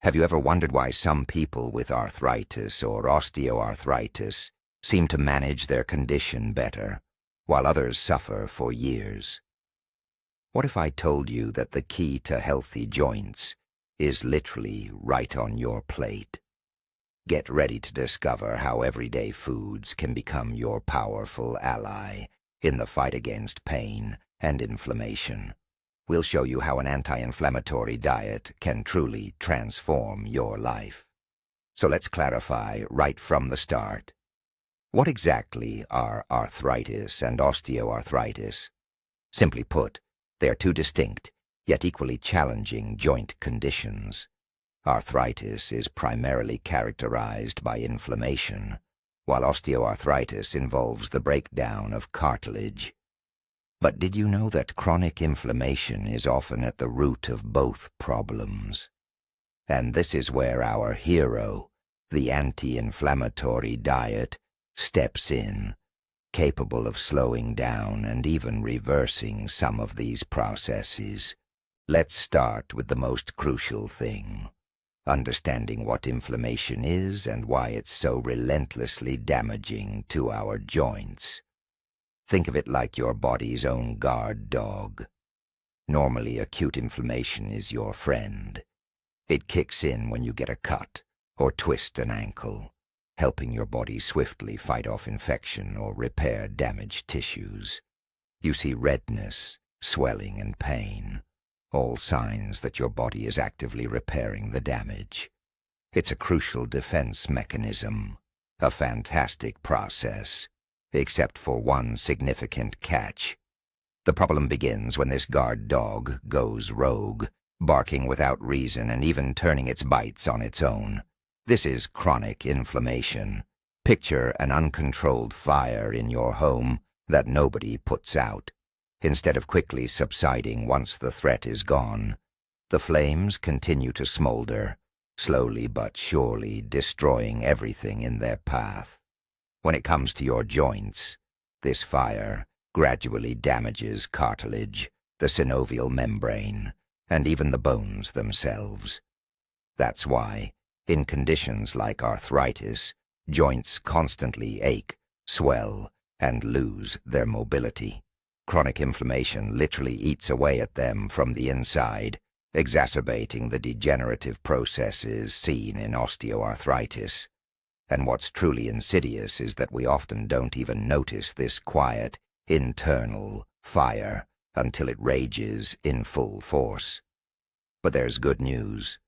Have you ever wondered why some people with arthritis or osteoarthritis seem to manage their condition better, while others suffer for years? What if I told you that the key to healthy joints is literally right on your plate? Get ready to discover how everyday foods can become your powerful ally in the fight against pain and inflammation. We'll show you how an anti-inflammatory diet can truly transform your life. So let's clarify right from the start. What exactly are arthritis and osteoarthritis? Simply put, they are two distinct, yet equally challenging joint conditions. Arthritis is primarily characterized by inflammation, while osteoarthritis involves the breakdown of cartilage. But did you know that chronic inflammation is often at the root of both problems? And this is where our hero, the anti-inflammatory diet, steps in, capable of slowing down and even reversing some of these processes. Let's start with the most crucial thing: understanding what inflammation is and why it's so relentlessly damaging to our joints. Think of it like your body's own guard dog. Normally, acute inflammation is your friend. It kicks in when you get a cut or twist an ankle, helping your body swiftly fight off infection or repair damaged tissues. You see redness, swelling, and pain, all signs that your body is actively repairing the damage. It's a crucial defense mechanism, a fantastic process, except for one significant catch. The problem begins when this guard dog goes rogue, barking without reason and even turning its bites on its own. This is chronic inflammation. Picture an uncontrolled fire in your home that nobody puts out. Instead of quickly subsiding once the threat is gone, the flames continue to smolder, slowly but surely destroying everything in their path. When it comes to your joints, this fire gradually damages cartilage, the synovial membrane, and even the bones themselves. That's why, in conditions like arthritis, joints constantly ache, swell, and lose their mobility. Chronic inflammation literally eats away at them from the inside, exacerbating the degenerative processes seen in osteoarthritis. And what's truly insidious is that we often don't even notice this quiet, internal fire until it rages in full force. But there's good news.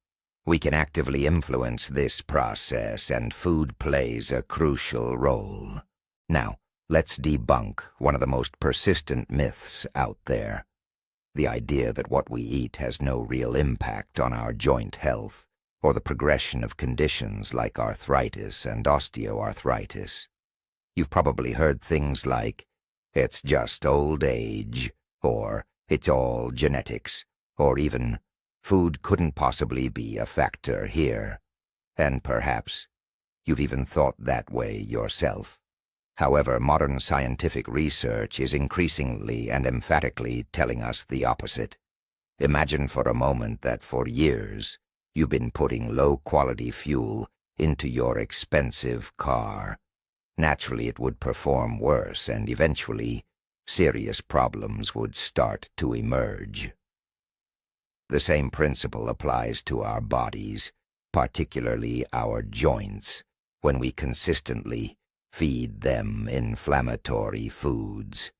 We can actively influence this process, and food plays a crucial role. Now, let's debunk one of the most persistent myths out there: the idea that what we eat has no real impact on our joint health or the progression of conditions like arthritis and osteoarthritis. You've probably heard things like, "It's just old age," or "It's all genetics," or even, "Food couldn't possibly be a factor here." And perhaps you've even thought that way yourself. However, modern scientific research is increasingly and emphatically telling us the opposite. Imagine for a moment that for years you've been putting low-quality fuel into your expensive car. Naturally, it would perform worse, and eventually, serious problems would start to emerge. The same principle applies to our bodies, particularly our joints, when we consistently feed them inflammatory foods.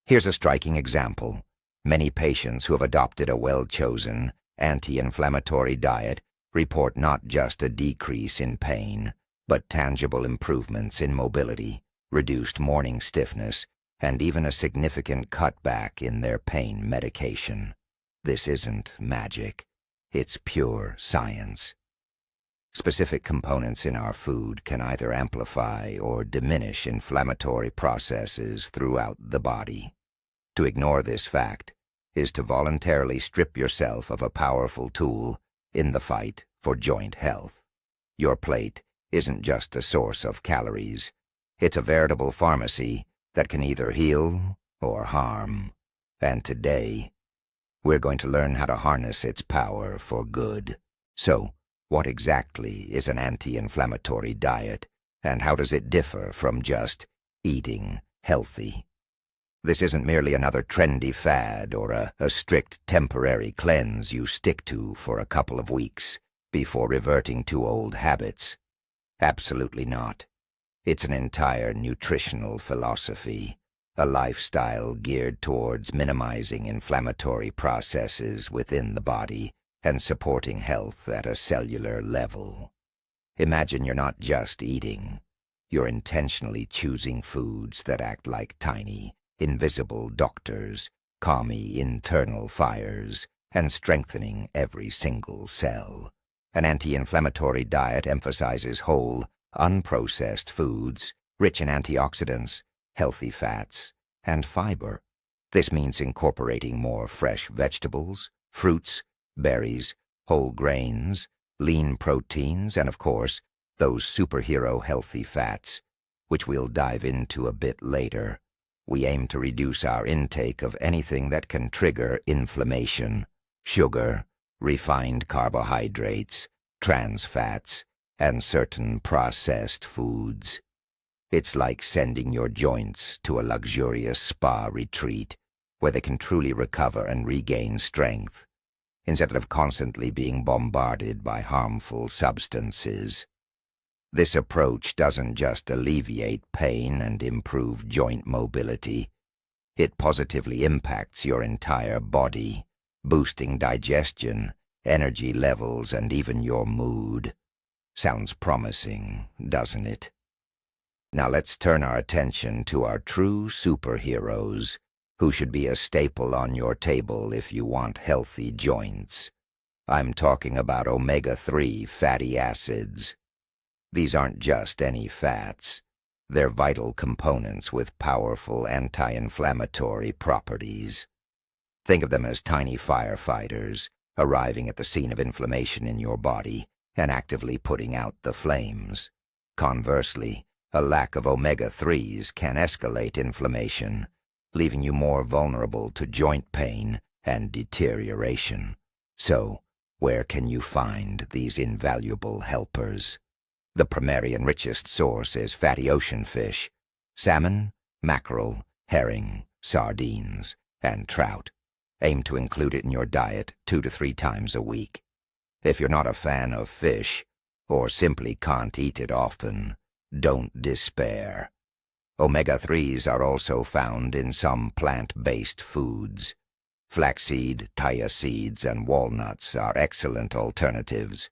Here's a striking example. Many patients who have adopted a well-chosen anti-inflammatory diet report not just a decrease in pain, but tangible improvements in mobility, reduced morning stiffness, and even a significant cutback in their pain medication. This isn't magic. It's pure science. Specific components in our food can either amplify or diminish inflammatory processes throughout the body. To ignore this fact is to voluntarily strip yourself of a powerful tool in the fight for joint health. Your plate isn't just a source of calories. It's a veritable pharmacy that can either heal or harm. And today, we're going to learn how to harness its power for good. So, What exactly is an anti-inflammatory diet, and how does it differ from just eating healthy? This isn't merely another trendy fad or a strict temporary cleanse you stick to for a couple of weeks before reverting to old habits. Absolutely not. It's an entire nutritional philosophy, a lifestyle geared towards minimizing inflammatory processes within the body and supporting health at a cellular level. Imagine you're not just eating. You're intentionally choosing foods that act like tiny, invisible doctors, calming internal fires, and strengthening every single cell. An anti-inflammatory diet emphasizes whole, unprocessed foods, rich in antioxidants, healthy fats, and fiber. This means incorporating more fresh vegetables, fruits, berries, whole grains, lean proteins, and of course, those superhero healthy fats, which we'll dive into a bit later. We aim to reduce our intake of anything that can trigger inflammation: sugar, refined carbohydrates, trans fats, and certain processed foods. It's like sending your joints to a luxurious spa retreat where they can truly recover and regain strength, instead of constantly being bombarded by harmful substances. This approach doesn't just alleviate pain and improve joint mobility. It positively impacts your entire body, boosting digestion, energy levels, and even your mood. Sounds promising, doesn't it? Now let's turn our attention to our true superheroes, who should be a staple on your table if you want healthy joints. I'm talking about omega-3 fatty acids. These aren't just any fats. They're vital components with powerful anti-inflammatory properties. Think of them as tiny firefighters, arriving at the scene of inflammation in your body and actively putting out the flames. Conversely, a lack of omega-3s can escalate inflammation, leaving you more vulnerable to joint pain and deterioration. So, where can you find these invaluable helpers? The primary and richest source is fatty ocean fish: salmon, mackerel, herring, sardines, and trout. Aim to include it in your diet 2 to 3 times a week. If you're not a fan of fish, or simply can't eat it often, don't despair. Omega-3s are also found in some plant-based foods. Flaxseed, chia seeds, and walnuts are excellent alternatives.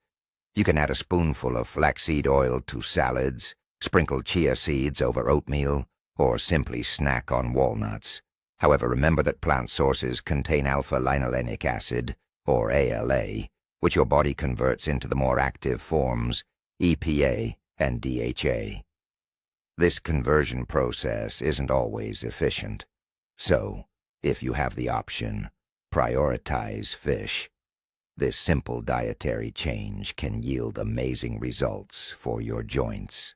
You can add a spoonful of flaxseed oil to salads, sprinkle chia seeds over oatmeal, or simply snack on walnuts. However, remember that plant sources contain alpha-linolenic acid, or ALA, which your body converts into the more active forms EPA and DHA. This conversion process isn't always efficient. So, if you have the option, prioritize fish. This simple dietary change can yield amazing results for your joints.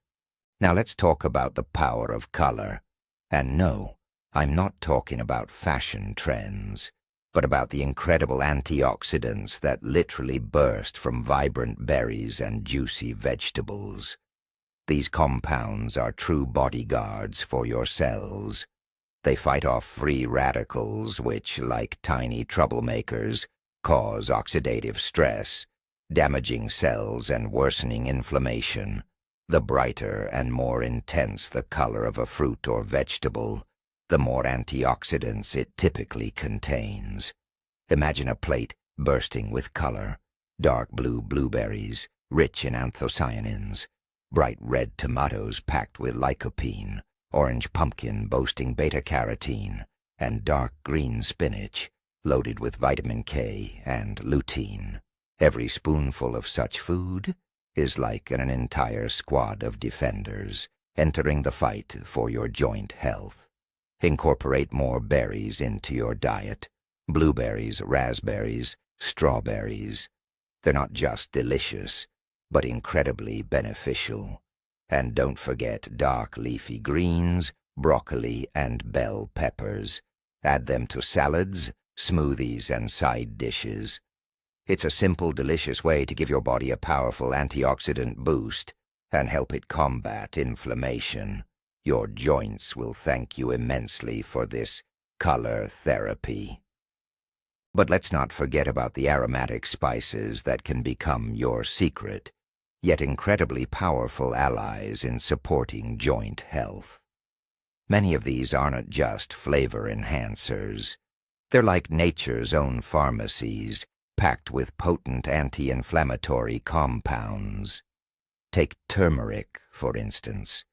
Now let's talk about the power of color. And no, I'm not talking about fashion trends, but about the incredible antioxidants that literally burst from vibrant berries and juicy vegetables. These compounds are true bodyguards for your cells. They fight off free radicals which, like tiny troublemakers, cause oxidative stress, damaging cells and worsening inflammation. The brighter and more intense the color of a fruit or vegetable, the more antioxidants it typically contains. Imagine a plate bursting with color: dark blue blueberries, rich in anthocyanins, bright red tomatoes packed with lycopene, orange pumpkin boasting beta-carotene, and dark green spinach loaded with vitamin K and lutein. Every spoonful of such food is like an entire squad of defenders entering the fight for your joint health. Incorporate more berries into your diet: blueberries, raspberries, strawberries. They're not just delicious, but incredibly beneficial. And don't forget dark leafy greens, broccoli, and bell peppers. Add them to salads, smoothies, and side dishes. It's a simple, delicious way to give your body a powerful antioxidant boost and help it combat inflammation. Your joints will thank you immensely for this color therapy. But let's not forget about the aromatic spices that can become your secret, yet incredibly powerful allies in supporting joint health. Many of these aren't just flavor enhancers. They're like nature's own pharmacies, packed with potent anti-inflammatory compounds. Take turmeric, for instance.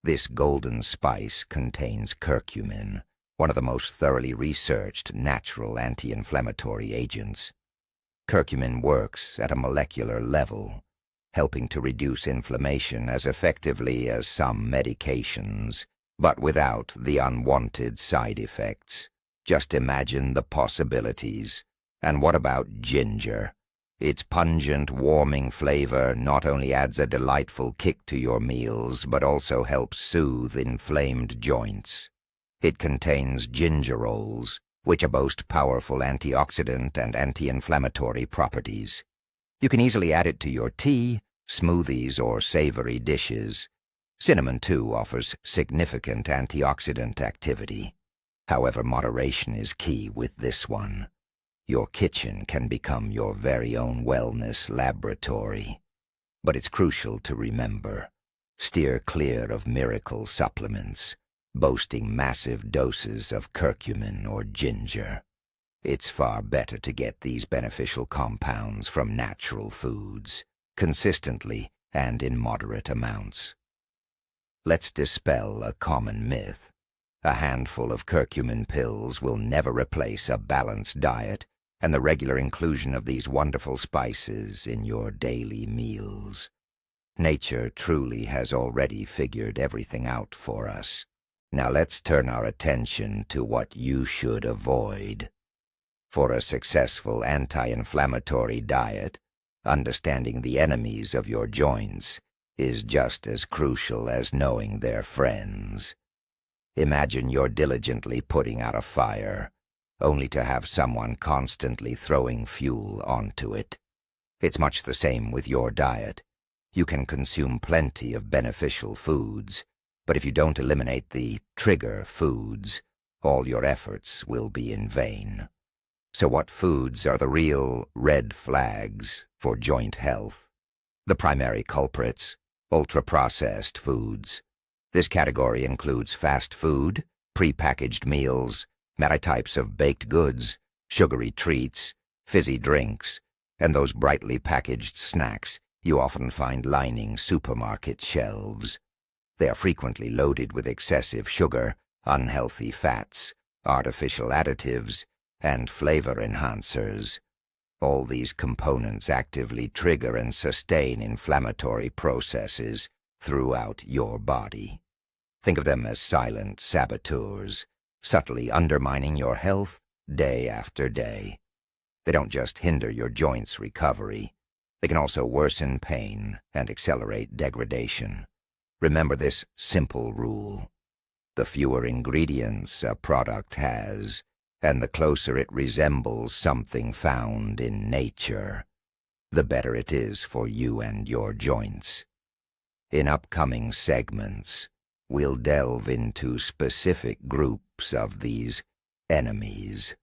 This golden spice contains curcumin, one of the most thoroughly researched natural anti-inflammatory agents. Curcumin works at a molecular level, helping to reduce inflammation as effectively as some medications, but without the unwanted side effects. Just imagine the possibilities. And what about ginger? Its pungent, warming flavor not only adds a delightful kick to your meals, but also helps soothe inflamed joints. It contains gingerols, which boast powerful antioxidant and anti-inflammatory properties. You can easily add it to your tea, smoothies, or savory dishes. Cinnamon, too, offers significant antioxidant activity. However, moderation is key with this one. Your kitchen can become your very own wellness laboratory. But it's crucial to remember, steer clear of miracle supplements, boasting massive doses of curcumin or ginger. It's far better to get these beneficial compounds from natural foods, consistently and in moderate amounts. Let's dispel a common myth. A handful of curcumin pills will never replace a balanced diet and the regular inclusion of these wonderful spices in your daily meals. Nature truly has already figured everything out for us. Now let's turn our attention to what you should avoid. For a successful anti-inflammatory diet, understanding the enemies of your joints is just as crucial as knowing their friends. Imagine you're diligently putting out a fire, only to have someone constantly throwing fuel onto it. It's much the same with your diet. You can consume plenty of beneficial foods, but if you don't eliminate the trigger foods, all your efforts will be in vain. So what foods are the real red flags for joint health? The primary culprits: ultra-processed foods. This category includes fast food, pre-packaged meals, many types of baked goods, sugary treats, fizzy drinks, and those brightly packaged snacks you often find lining supermarket shelves. They are frequently loaded with excessive sugar, unhealthy fats, artificial additives, and flavor enhancers. All these components actively trigger and sustain inflammatory processes throughout your body. Think of them as silent saboteurs, subtly undermining your health day after day. They don't just hinder your joints' recovery, they can also worsen pain and accelerate degradation. Remember this simple rule: the fewer ingredients a product has, and the closer it resembles something found in nature, the better it is for you and your joints. In upcoming segments, we'll delve into specific groups of these enemies.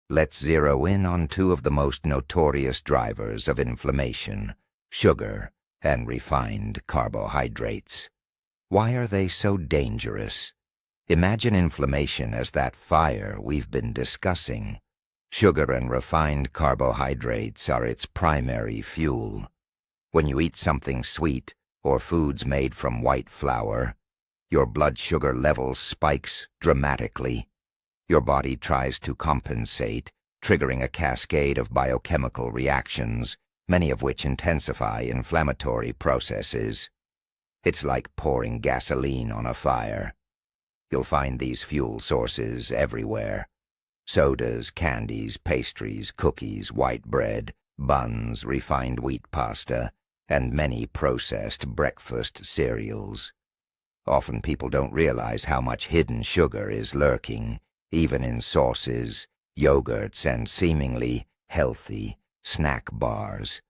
Let's zero in on two of the most notorious drivers of inflammation: sugar and refined carbohydrates. Why are they so dangerous? Imagine inflammation as that fire we've been discussing. Sugar and refined carbohydrates are its primary fuel. When you eat something sweet or foods made from white flour, your blood sugar level spikes dramatically. Your body tries to compensate, triggering a cascade of biochemical reactions, many of which intensify inflammatory processes. It's like pouring gasoline on a fire. You'll find these fuel sources everywhere: sodas, candies, pastries, cookies, white bread, buns, refined wheat pasta, and many processed breakfast cereals. Often people don't realize how much hidden sugar is lurking, even in sauces, yogurts, and seemingly healthy snack bars.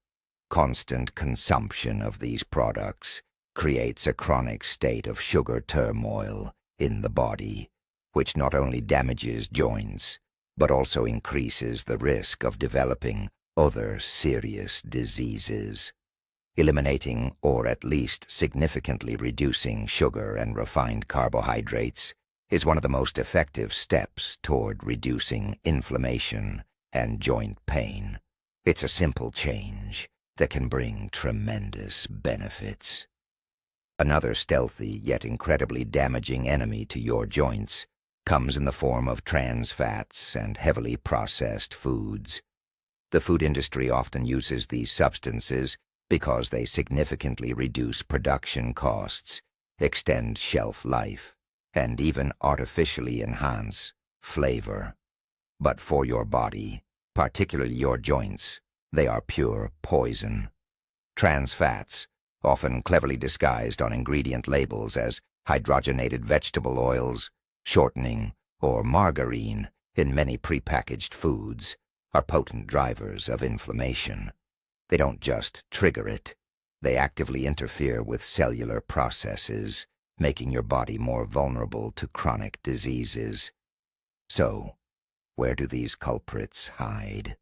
Constant consumption of these products creates a chronic state of sugar turmoil in the body, which not only damages joints, but also increases the risk of developing other serious diseases. Eliminating or at least significantly reducing sugar and refined carbohydrates is one of the most effective steps toward reducing inflammation and joint pain. It's a simple change that can bring tremendous benefits. Another stealthy yet incredibly damaging enemy to your joints comes in the form of trans fats and heavily processed foods. The food industry often uses these substances because they significantly reduce production costs, extend shelf life, and even artificially enhance flavor. But for your body, particularly your joints, they are pure poison. Trans fats, often cleverly disguised on ingredient labels as hydrogenated vegetable oils, shortening, or margarine in many prepackaged foods, are potent drivers of inflammation. They don't just trigger it, they actively interfere with cellular processes, making your body more vulnerable to chronic diseases. So, where do these culprits hide?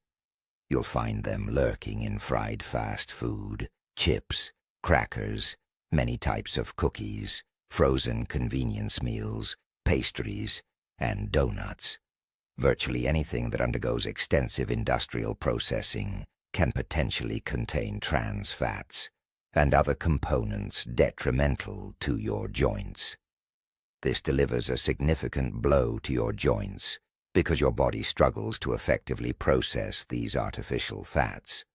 You'll find them lurking in fried fast food, chips, crackers, many types of cookies, frozen convenience meals, pastries, and donuts. Virtually anything that undergoes extensive industrial processing can potentially contain trans fats and other components detrimental to your joints. This delivers a significant blow to your joints because your body struggles to effectively process these artificial fats.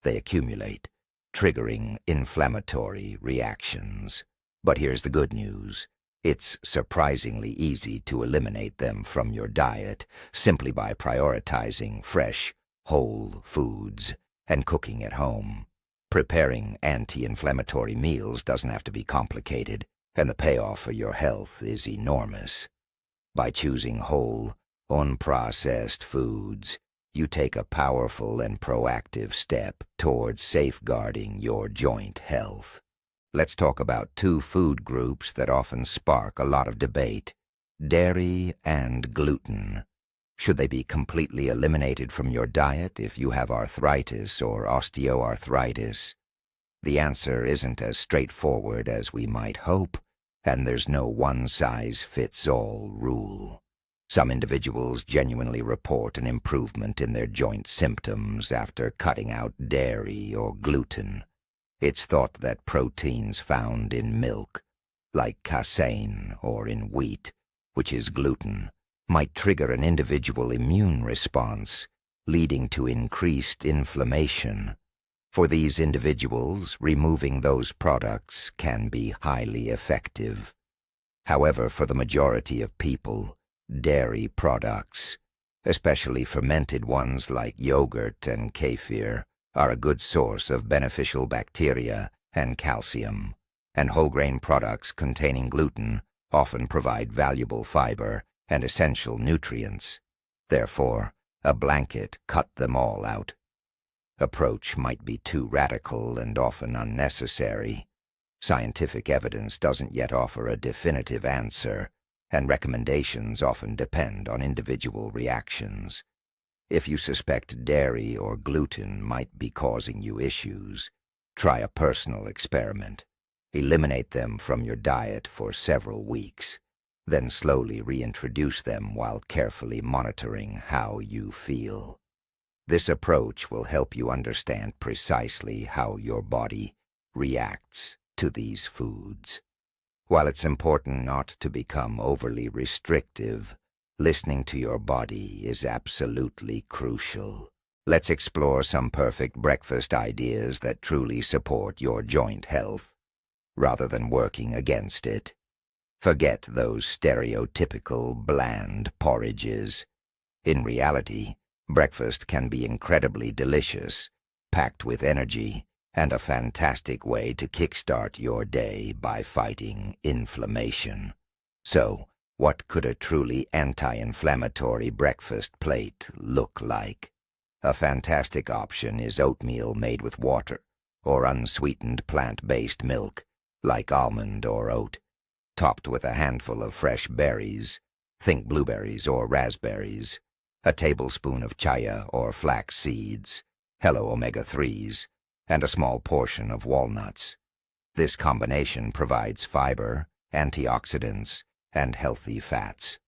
They accumulate, triggering inflammatory reactions. But here's the good news. It's surprisingly easy to eliminate them from your diet simply by prioritizing fresh, whole foods and cooking at home. Preparing anti-inflammatory meals doesn't have to be complicated, and the payoff for your health is enormous. By choosing whole, unprocessed foods, you take a powerful and proactive step towards safeguarding your joint health. Let's talk about two food groups that often spark a lot of debate: dairy and gluten. Should they be completely eliminated from your diet if you have arthritis or osteoarthritis? The answer isn't as straightforward as we might hope, and there's no one-size-fits-all rule. Some individuals genuinely report an improvement in their joint symptoms after cutting out dairy or gluten. It's thought that proteins found in milk, like casein, or in wheat, which is gluten, might trigger an individual immune response, leading to increased inflammation. For these individuals, removing those products can be highly effective. However, for the majority of people, dairy products, especially fermented ones like yogurt and kefir, are a good source of beneficial bacteria and calcium, and whole grain products containing gluten often provide valuable fiber and essential nutrients. Therefore, a blanket cut them all out approach might be too radical and often unnecessary. Scientific evidence doesn't yet offer a definitive answer, and recommendations often depend on individual reactions. If you suspect dairy or gluten might be causing you issues, try a personal experiment. Eliminate them from your diet for several weeks, then slowly reintroduce them while carefully monitoring how you feel. This approach will help you understand precisely how your body reacts to these foods. While it's important not to become overly restrictive, listening to your body is absolutely crucial. Let's explore some perfect breakfast ideas that truly support your joint health, rather than working against it. Forget those stereotypical bland porridges. In reality, breakfast can be incredibly delicious, packed with energy, and a fantastic way to kickstart your day by fighting inflammation. So, what could a truly anti-inflammatory breakfast plate look like? A fantastic option is oatmeal made with water or unsweetened plant-based milk, like almond or oat, topped with a handful of fresh berries, think blueberries or raspberries, a tablespoon of chia or flax seeds, hello omega-3s, and a small portion of walnuts. This combination provides fiber, antioxidants, and healthy fats.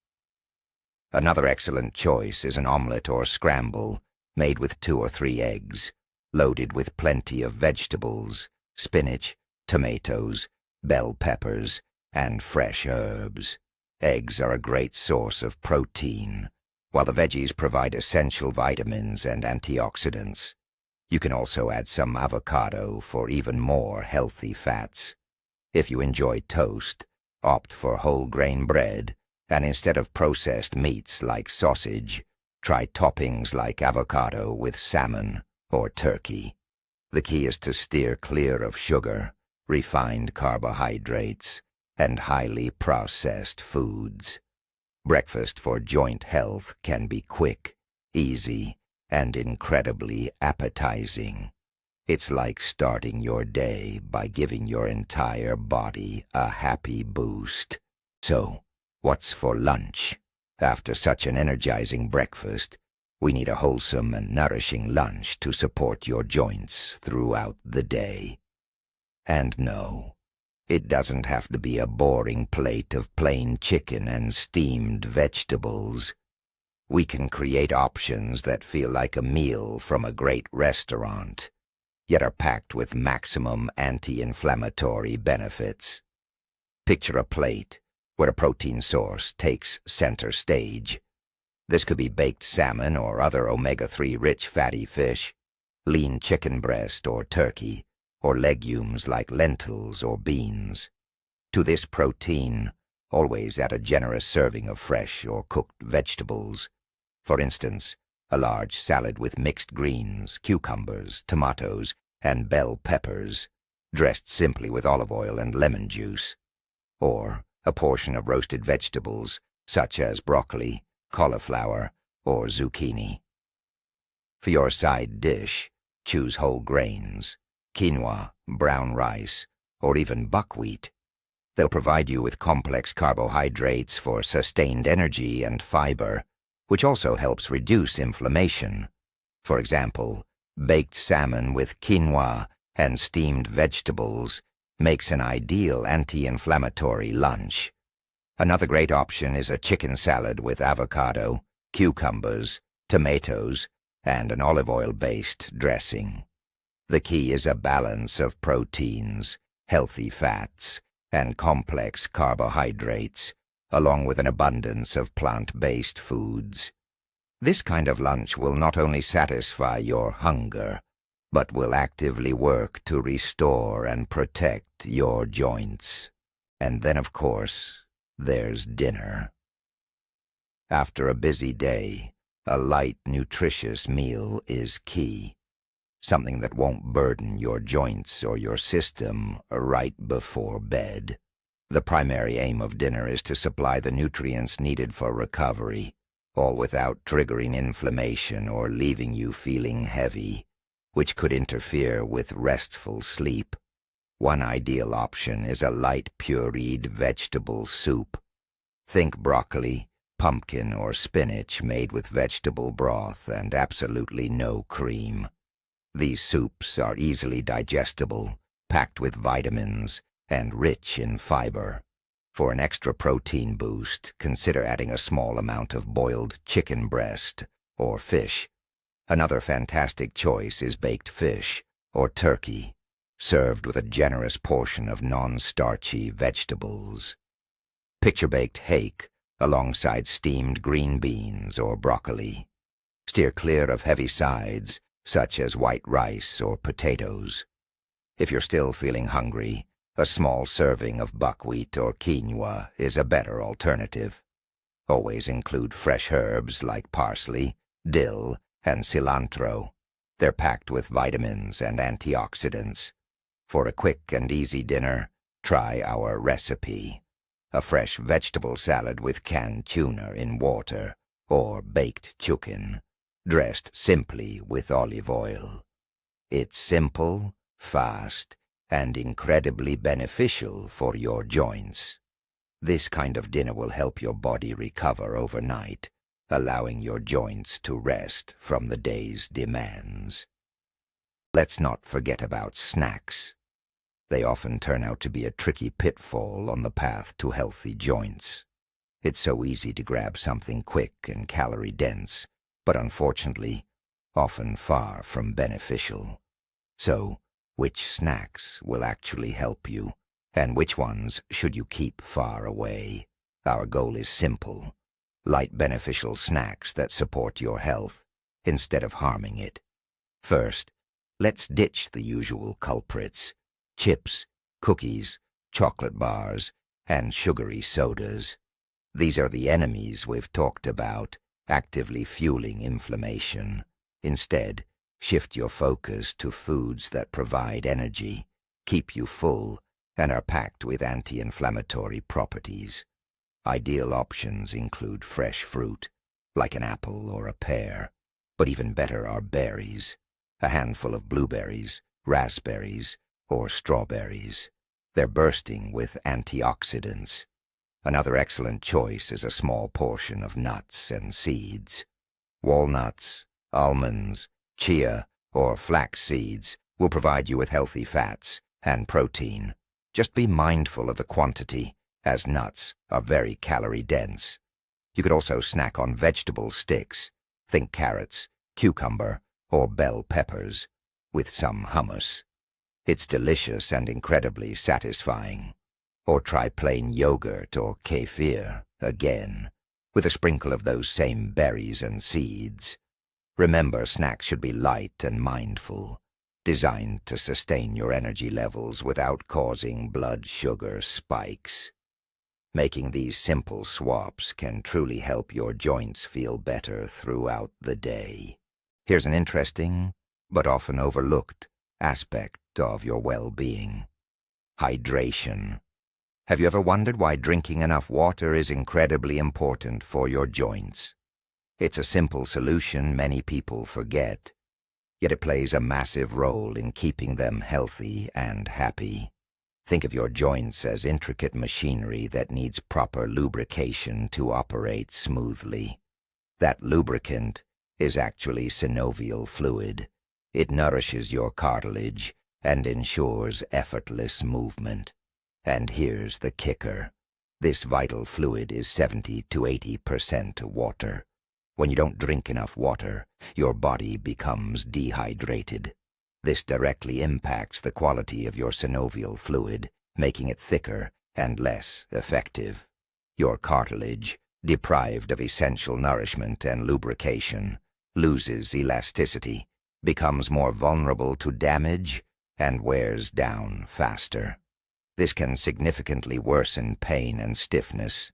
Another excellent choice is an omelette or scramble made with 2 or 3 eggs, loaded with plenty of vegetables, spinach, tomatoes, bell peppers, and fresh herbs. Eggs are a great source of protein, while the veggies provide essential vitamins and antioxidants. You can also add some avocado for even more healthy fats. If you enjoy toast, opt for whole grain bread, and instead of processed meats like sausage, try toppings like avocado with salmon or turkey. The key is to steer clear of sugar, refined carbohydrates, and highly processed foods. Breakfast for joint health can be quick, easy, and incredibly appetizing. It's like starting your day by giving your entire body a happy boost. So, what's for lunch? After such an energizing breakfast, we need a wholesome and nourishing lunch to support your joints throughout the day. And no, it doesn't have to be a boring plate of plain chicken and steamed vegetables. We can create options that feel like a meal from a great restaurant, yet are packed with maximum anti-inflammatory benefits. Picture a plate where a protein source takes center stage. This could be baked salmon or other omega-3 rich fatty fish, lean chicken breast or turkey, or legumes like lentils or beans. To this protein, always add a generous serving of fresh or cooked vegetables. For instance, a large salad with mixed greens, cucumbers, tomatoes, and bell peppers, dressed simply with olive oil and lemon juice. Or a portion of roasted vegetables, such as broccoli, cauliflower, or zucchini. For your side dish, choose whole grains, quinoa, brown rice, or even buckwheat. They'll provide you with complex carbohydrates for sustained energy and fiber, which also helps reduce inflammation. For example, baked salmon with quinoa and steamed vegetables makes an ideal anti-inflammatory lunch. Another great option is a chicken salad with avocado, cucumbers, tomatoes, and an olive oil-based dressing. The key is a balance of proteins, healthy fats, and complex carbohydrates, along with an abundance of plant-based foods. This kind of lunch will not only satisfy your hunger, but will actively work to restore and protect your joints. And then, of course, there's dinner. After a busy day, a light, nutritious meal is key. Something that won't burden your joints or your system right before bed. The primary aim of dinner is to supply the nutrients needed for recovery, all without triggering inflammation or leaving you feeling heavy, which could interfere with restful sleep. One ideal option is a light pureed vegetable soup. Think broccoli, pumpkin, or spinach made with vegetable broth and absolutely no cream. These soups are easily digestible, packed with vitamins, and rich in fiber. For an extra protein boost, consider adding a small amount of boiled chicken breast or fish. Another fantastic choice is baked fish or turkey, served with a generous portion of non-starchy vegetables. Picture baked hake alongside steamed green beans or broccoli. Steer clear of heavy sides, such as white rice or potatoes. If you're still feeling hungry, a small serving of buckwheat or quinoa is a better alternative. Always include fresh herbs like parsley, dill, and cilantro. They're packed with vitamins and antioxidants. For a quick and easy dinner, try our recipe: a fresh vegetable salad with canned tuna in water, or baked chicken. dressed simply with olive oil. It's simple, fast, and incredibly beneficial for your joints. This kind of dinner will help your body recover overnight, allowing your joints to rest from the day's demands. Let's not forget about snacks. They often turn out to be a tricky pitfall on the path to healthy joints. It's so easy to grab something quick and calorie-dense, but unfortunately, often far from beneficial. So, which snacks will actually help you, and which ones should you keep far away? Our goal is simple: light beneficial snacks that support your health instead of harming it. First, let's ditch the usual culprits: chips, cookies, chocolate bars, and sugary sodas. These are the enemies we've talked about, actively fueling inflammation. Instead, shift your focus to foods that provide energy, keep you full, and are packed with anti-inflammatory properties. Ideal options include fresh fruit, like an apple or a pear, but even better are berries, a handful of blueberries, raspberries, or strawberries. They're bursting with antioxidants. Another excellent choice is a small portion of nuts and seeds. Walnuts, almonds, chia, or flax seeds will provide you with healthy fats and protein. Just be mindful of the quantity, as nuts are very calorie-dense. You could also snack on vegetable sticks, think carrots, cucumber, or bell peppers, with some hummus. It's delicious and incredibly satisfying. Or try plain yogurt or kefir, again, with a sprinkle of those same berries and seeds. Remember, snacks should be light and mindful, designed to sustain your energy levels without causing blood sugar spikes. Making these simple swaps can truly help your joints feel better throughout the day. Here's an interesting, but often overlooked, aspect of your well-being: hydration. Have you ever wondered why drinking enough water is incredibly important for your joints? It's a simple solution many people forget, yet it plays a massive role in keeping them healthy and happy. Think of your joints as intricate machinery that needs proper lubrication to operate smoothly. That lubricant is actually synovial fluid. It nourishes your cartilage and ensures effortless movement. And here's the kicker: this vital fluid is 70 to 80% water. When you don't drink enough water, your body becomes dehydrated. This directly impacts the quality of your synovial fluid, making it thicker and less effective. Your cartilage, deprived of essential nourishment and lubrication, loses elasticity, becomes more vulnerable to damage, and wears down faster. This can significantly worsen pain and stiffness,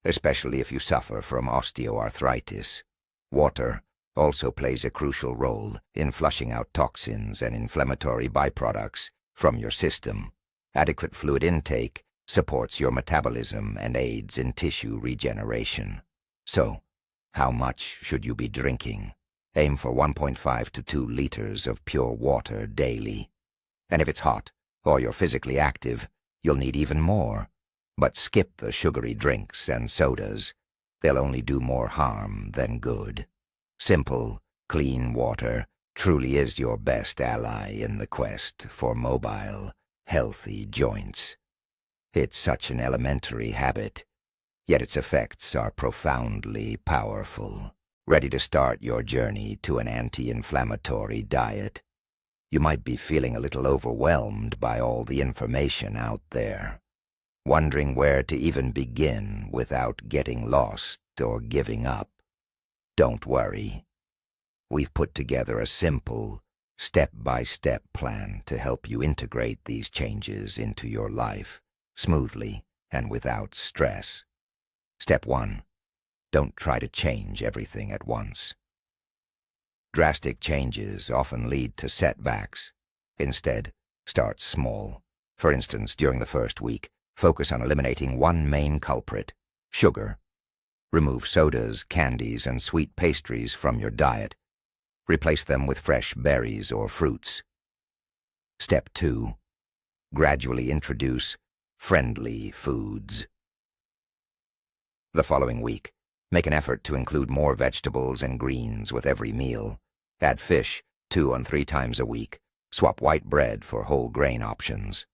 especially if you suffer from osteoarthritis. Water also plays a crucial role in flushing out toxins and inflammatory byproducts from your system. Adequate fluid intake supports your metabolism and aids in tissue regeneration. So, how much should you be drinking? Aim for 1.5 to 2 liters of pure water daily. And if it's hot or you're physically active, you'll need even more. But skip the sugary drinks and sodas. They'll only do more harm than good. Simple, clean water truly is your best ally in the quest for mobile, healthy joints. It's such an elementary habit, yet its effects are profoundly powerful. Ready to start your journey to an anti-inflammatory diet? You might be feeling a little overwhelmed by all the information out there, wondering where to even begin without getting lost or giving up. Don't worry. We've put together a simple, step-by-step plan to help you integrate these changes into your life smoothly and without stress. Step 1. Don't try to change everything at once. Drastic changes often lead to setbacks. Instead, start small. For instance, during the first week, focus on eliminating one main culprit: sugar. Remove sodas, candies, and sweet pastries from your diet Replace them with fresh berries or fruits. Step 2. Gradually introduce friendly foods. The following week, make an effort to include more vegetables and greens with every meal. Add fish 2 and 3 times a week. Swap white bread for whole grain options.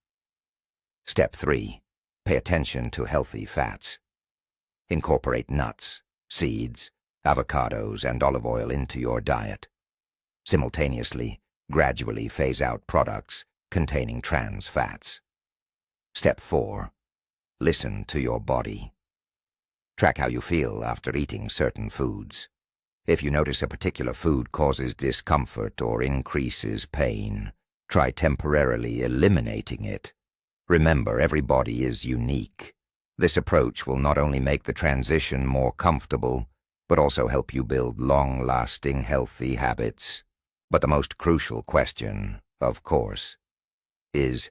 Step 3. Pay attention to healthy fats. Incorporate nuts, seeds, avocados, and olive oil into your diet. Simultaneously, gradually phase out products containing trans fats. Step 4. Listen to your body. Track how you feel after eating certain foods. If you notice a particular food causes discomfort or increases pain, try temporarily eliminating it. Remember, every body is unique. This approach will not only make the transition more comfortable, but also help you build long-lasting healthy habits. But the most crucial question, of course, is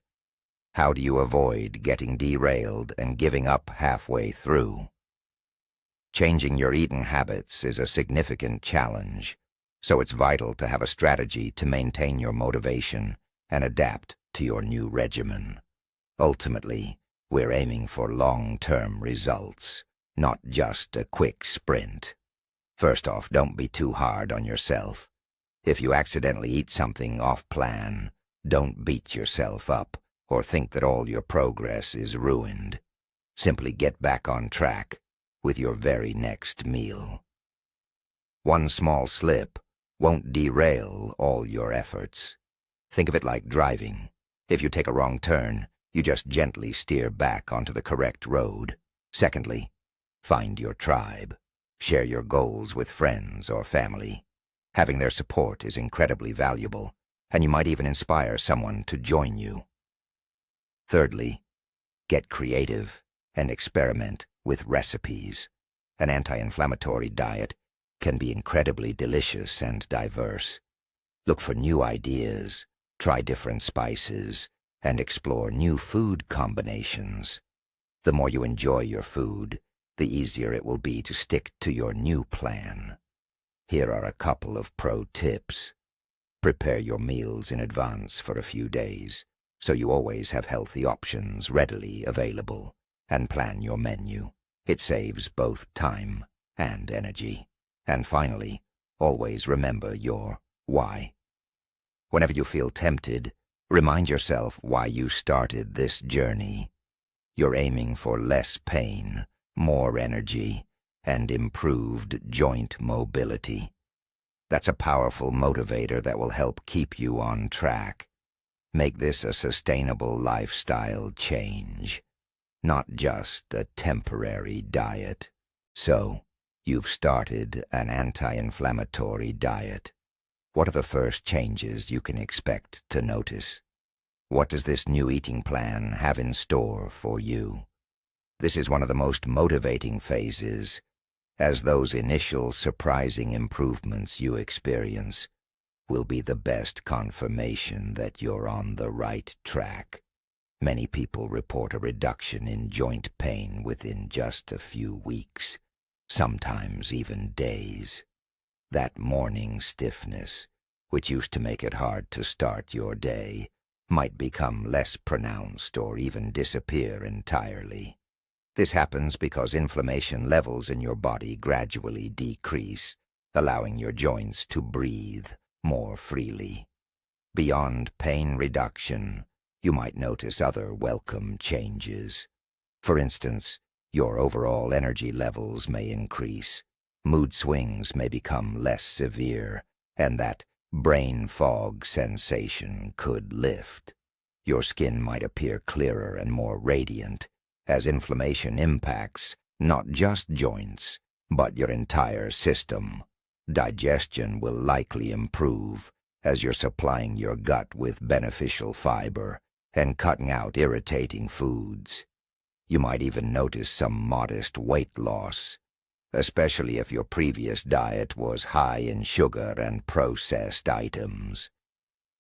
how do you avoid getting derailed and giving up halfway through? Changing your eating habits is a significant challenge, so it's vital to have a strategy to maintain your motivation and adapt to your new regimen. Ultimately, we're aiming for long-term results, not just a quick sprint. First off, don't be too hard on yourself. If you accidentally eat something off-plan, don't beat yourself up or think that all your progress is ruined. Simply get back on track with your very next meal. One small slip won't derail all your efforts. Think of it like driving. If you take a wrong turn, you just gently steer back onto the correct road. Secondly, find your tribe. Share your goals with friends or family. Having their support is incredibly valuable, and you might even inspire someone to join you. Thirdly, get creative and experiment with recipes. An anti-inflammatory diet can be incredibly delicious and diverse. Look for new ideas, try different spices, and explore new food combinations. The more you enjoy your food, the easier it will be to stick to your new plan. Here are a couple of pro tips. Prepare your meals in advance for a few days, so you always have healthy options readily available, and plan your menu. It saves both time and energy. And finally, always remember your why. Whenever you feel tempted, remind yourself why you started this journey. You're aiming for less pain, more energy, and improved joint mobility. That's a powerful motivator that will help keep you on track. Make this a sustainable lifestyle change, not just a temporary diet. So, you've started an anti-inflammatory diet. What are the first changes you can expect to notice? What does this new eating plan have in store for you? This is one of the most motivating phases, as those initial surprising improvements you experience will be the best confirmation that you're on the right track. Many people report a reduction in joint pain within just a few weeks, sometimes even days. That morning stiffness, which used to make it hard to start your day, might become less pronounced or even disappear entirely. This happens because inflammation levels in your body gradually decrease, allowing your joints to breathe more freely. Beyond pain reduction, you might notice other welcome changes. For instance, your overall energy levels may increase, mood swings may become less severe, and that brain fog sensation could lift. Your skin might appear clearer and more radiant, as inflammation impacts not just joints, but your entire system. Digestion will likely improve, as you're supplying your gut with beneficial fiber and cutting out irritating foods. You might even notice some modest weight loss, especially if your previous diet was high in sugar and processed items.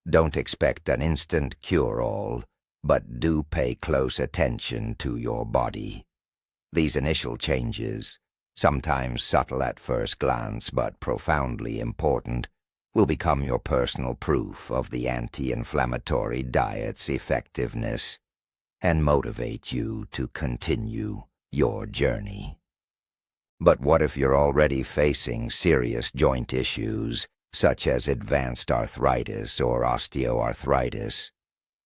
Don't expect an instant cure-all, but do pay close attention to your body. These initial changes, sometimes subtle at first glance but profoundly important, will become your personal proof of the anti-inflammatory diet's effectiveness and motivate you to continue your journey. But what if you're already facing serious joint issues, such as advanced arthritis or osteoarthritis?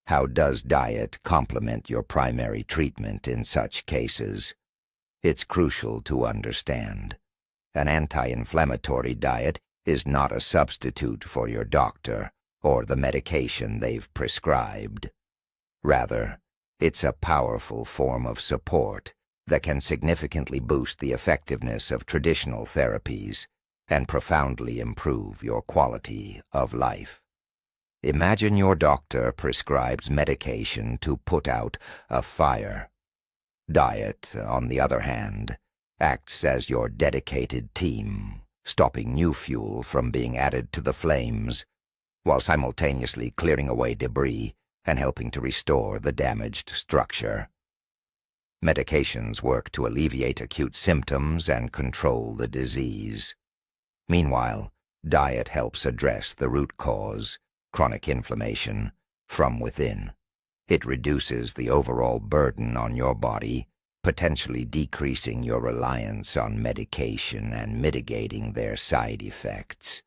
How does diet complement your primary treatment in such cases? It's crucial to understand. An anti-inflammatory diet is not a substitute for your doctor or the medication they've prescribed. Rather, it's a powerful form of support that can significantly boost the effectiveness of traditional therapies and profoundly improve your quality of life. Imagine your doctor prescribes medication to put out a fire. Diet, on the other hand, acts as your dedicated team, stopping new fuel from being added to the flames, while simultaneously clearing away debris and helping to restore the damaged structure. Medications work to alleviate acute symptoms and control the disease. Meanwhile, diet helps address the root cause, chronic inflammation, from within. It reduces the overall burden on your body, potentially decreasing your reliance on medication and mitigating their side effects.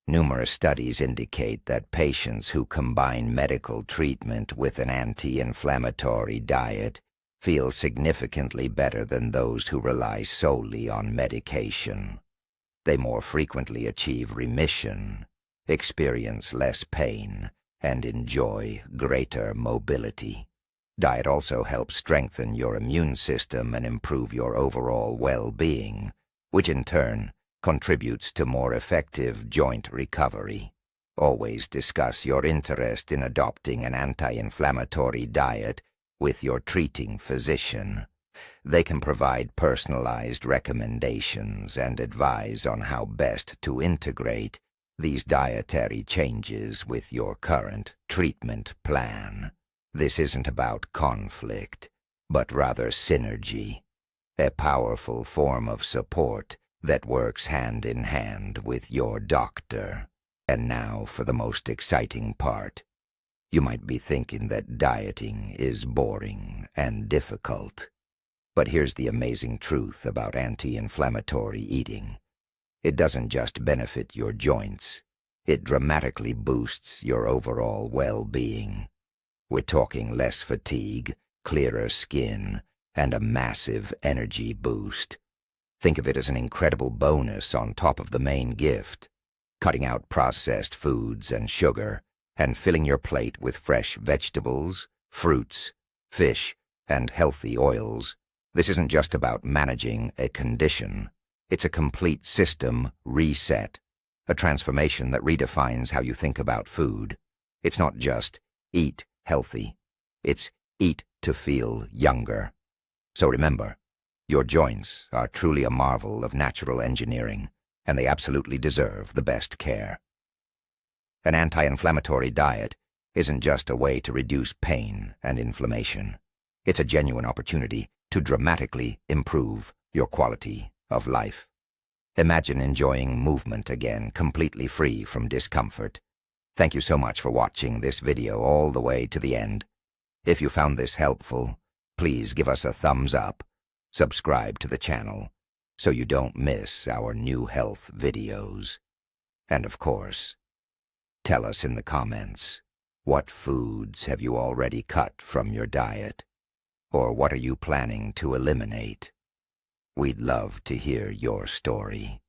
Numerous studies indicate that patients who combine medical treatment with an anti-inflammatory diet feel significantly better than those who rely solely on medication. They more frequently achieve remission, experience less pain, and enjoy greater mobility. Diet also helps strengthen your immune system and improve your overall well-being, which in turn contributes to more effective joint recovery. Always discuss your interest in adopting an anti-inflammatory diet with your treating physician. They can provide personalized recommendations and advise on how best to integrate these dietary changes with your current treatment plan. This isn't about conflict, but rather synergy, a powerful form of support that works hand in hand with your doctor. And now for the most exciting part. You might be thinking that dieting is boring and difficult. But here's the amazing truth about anti-inflammatory eating. It doesn't just benefit your joints. It dramatically boosts your overall well-being. We're talking less fatigue, clearer skin, and a massive energy boost. Think of it as an incredible bonus on top of the main gift. Cutting out processed foods and sugar, and filling your plate with fresh vegetables, fruits, fish, and healthy oils. This isn't just about managing a condition. It's a complete system reset, a transformation that redefines how you think about food. It's not just eat healthy. It's eat to feel younger. So remember, your joints are truly a marvel of natural engineering, and they absolutely deserve the best care. An anti-inflammatory diet isn't just a way to reduce pain and inflammation. It's a genuine opportunity to dramatically improve your quality of life. Imagine enjoying movement again, completely free from discomfort. Thank you so much for watching this video all the way to the end. If you found this helpful, please give us a thumbs up, subscribe to the channel, so you don't miss our new health videos. And of course, tell us in the comments, what foods have you already cut from your diet? Or what are you planning to eliminate? We'd love to hear your story.